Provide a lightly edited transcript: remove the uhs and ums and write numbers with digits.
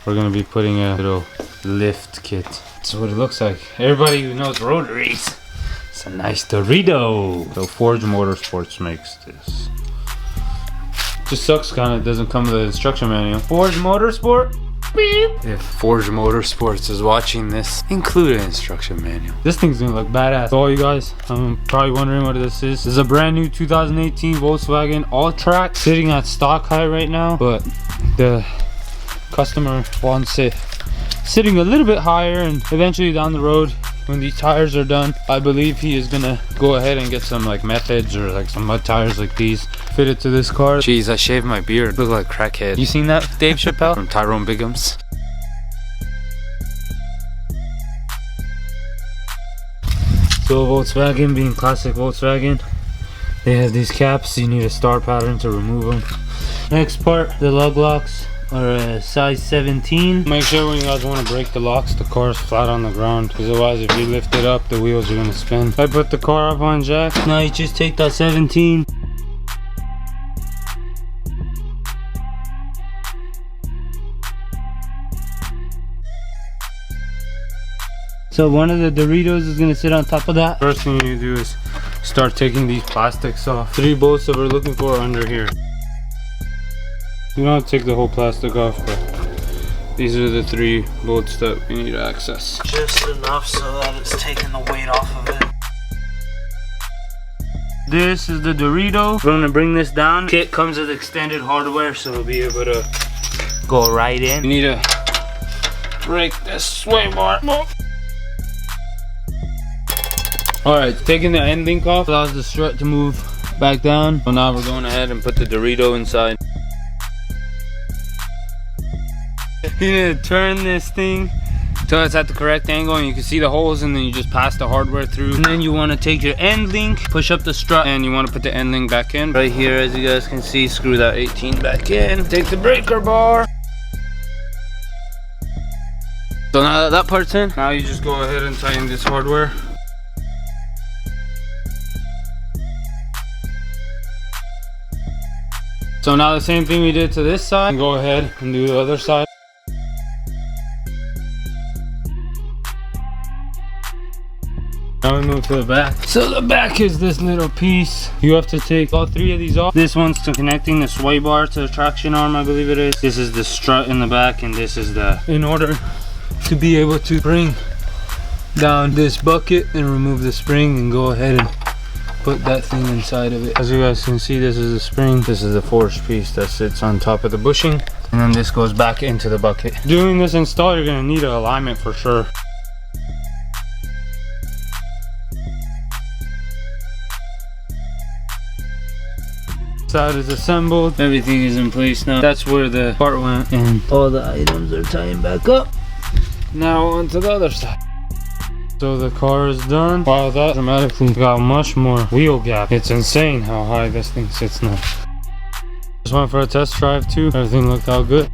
we're gonna be putting a little lift kit. That's what it looks like. Everybody who knows rotaries, it's a nice Dorito. So Forge Motorsports makes this. Just sucks kind of doesn't come with an instruction manual. Forge Motorsport? Beep. If Forge Motorsports is watching this, include an instruction manual. This thing's gonna look badass. So all you guys, I'm probably wondering what this is. This is a brand new 2018 Volkswagen Alltrack, sitting at stock height right now, but the customer wants it sitting a little bit higher, and eventually down the road when these tires are done, I believe he is gonna go ahead and get some like methods or like some mud tires like these fitted to this car. Jeez, I shaved my beard, look like crackhead. You seen that, Dave Chappelle? From Tyrone Biggums. So Volkswagen, being classic Volkswagen, they have these caps. You need a star pattern to remove them. Next part, the lug locks are a size 17. Make sure when you guys want to break the locks, the car is flat on the ground, because otherwise if you lift it up, the wheels are going to spin. I put the car up on jack. Now you just take that 17. So one of the Doritos is going to sit on top of that. First thing you need to do is start taking these plastics off. 3 bolts that we're looking for are under here. You don't have to take the whole plastic off, but these are the 3 bolts that we need to access. Just enough so that it's taking the weight off of it. This is the Dorito. We're gonna bring this down. Kit comes with extended hardware, so we'll be able to go right in. You need to break this sway bar. Alright, taking the end link off allows the strut to move back down. So now we're going ahead and put the Dorito inside. You need to turn this thing so it's at the correct angle and you can see the holes, and then you just pass the hardware through. And then you want to take your end link, push up the strut, and you want to put the end link back in. Right here, as you guys can see, screw that 18 back in. Take the breaker bar. So now that that part's in, now you just go ahead and tighten this hardware. So now the same thing we did to this side, go ahead and do the other side. Now we move to the back. So the back is this little piece. You have to take all 3 of these off. This one's to connecting the sway bar to the traction arm, I believe it is. This is the strut in the back, and this is the, in order to be able to bring down this bucket and remove the spring and go ahead and put that thing inside of it. As you guys can see, this is the spring. This is the forged piece that sits on top of the bushing, and then this goes back into the bucket. Doing this install, you're gonna need an alignment for sure. Side is assembled, everything is in place now. That's where the part went, and all the items are tying back up. Now onto the other side. So the car is done. Wow, that dramatically got much more wheel gap. It's insane how high this thing sits now. Just went for a test drive too. Everything looked all good.